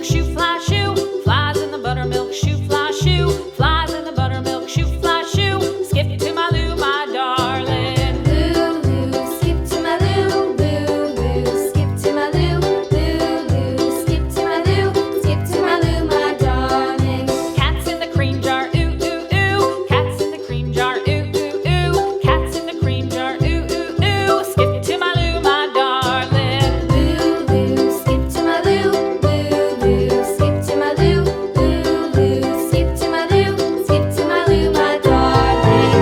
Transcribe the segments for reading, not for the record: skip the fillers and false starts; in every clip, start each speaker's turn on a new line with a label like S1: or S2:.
S1: buttermilk shoe, fly shoe. Flies in the buttermilk shoe, fly shoe. Flies in the buttermilk shoe, fly shoe. Skip to my Lou, my darling.
S2: Lou, skip to my Lou, Lou, skip to my Lou, Lou, skip to my Lou, skip to my Lou, my darling.
S1: Cats in the cream jar, ooh, ooh, ooh. Cats in the cream jar, ooh, ooh, ooh. Cats in the cream jar, ooh, ooh, ooh. Skip to my Lou, my darling.
S2: Lou, skip to my Lou, Lou, skip to my Lou, Lou, skip to my Lou, skip to my Lou, my darling.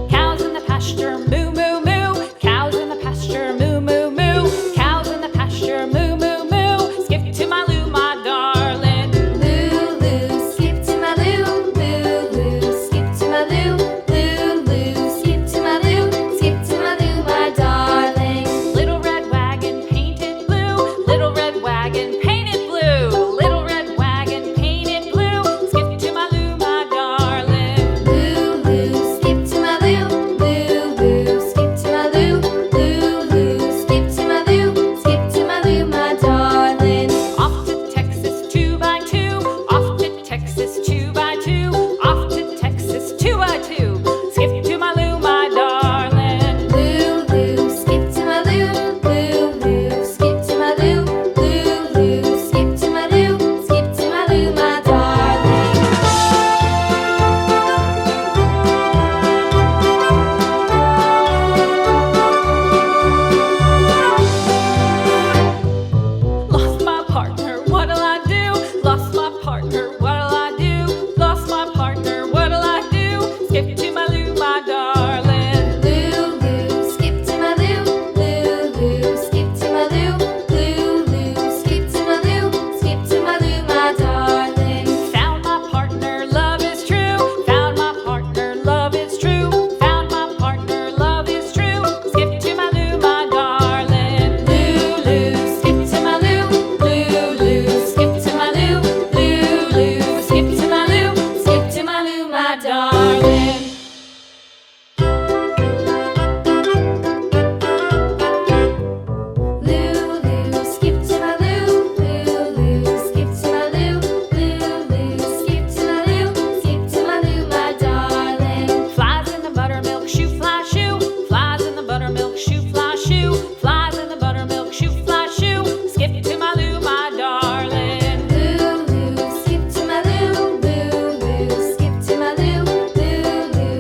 S1: Cows in the pasture, moo, moo, moo. Cows in the pasture, moo, moo, moo. Cows in the pasture, moo, moo, moo. Skip to my Lou, my darling.
S2: Lou, skip to my Lou, Lou, skip to my Lou, Lou, skip to my Lou, skip to my Lou, my darling.
S1: Little red wagon painted blue. Little red wagon painted blue. Little red wagon painted blue. Skip to my Lou, my darling.
S2: Lou, skip to my Lou, Lou, skip to my Lou, Lou, skip to my Lou, skip to my Lou, my darling.
S1: Off to Texas 2x2. Off to Texas 2x2. Off to Texas 2x2. Skip to my Lou, my darling.
S2: Lou, skip to my Lou, Lou, skip to my Lou, Lou, skip to my Lou, skip to my Lou, my darling.
S1: Lost my partner, what'll I do? Lost my partner, what'll I do? Lost my partner, what'll I do? Skip to my Lou, my darling.
S2: Lou, skip to my Lou, Lou, skip to my Lou, Lou, skip to my Lou, skip to my Lou, my darling.
S1: Found my partner, love is true. Found my partner, love is true. Found my partner, love is true. Skip to my Lou, my darling.
S2: Lou, skip to my Lou, Lou, skip to my Lou, Lou, skip to my Lou, skip to my Lou, my darling. Lou, skip to my Lou, Lou, skip to my Lou, Lou, skip to my Lou, skip to my Lou, my darling.
S1: Flies in the buttermilk shoe, fly shoe. Flies in the buttermilk shoe, fly shoe. Flies in the buttermilk shoe, fly shoe. Skip to my Lou, my darling.
S2: Lou, skip to my Lou, Lou, skip to my Lou, Lou,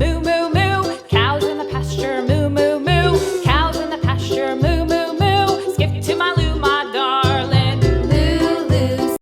S1: Moo moo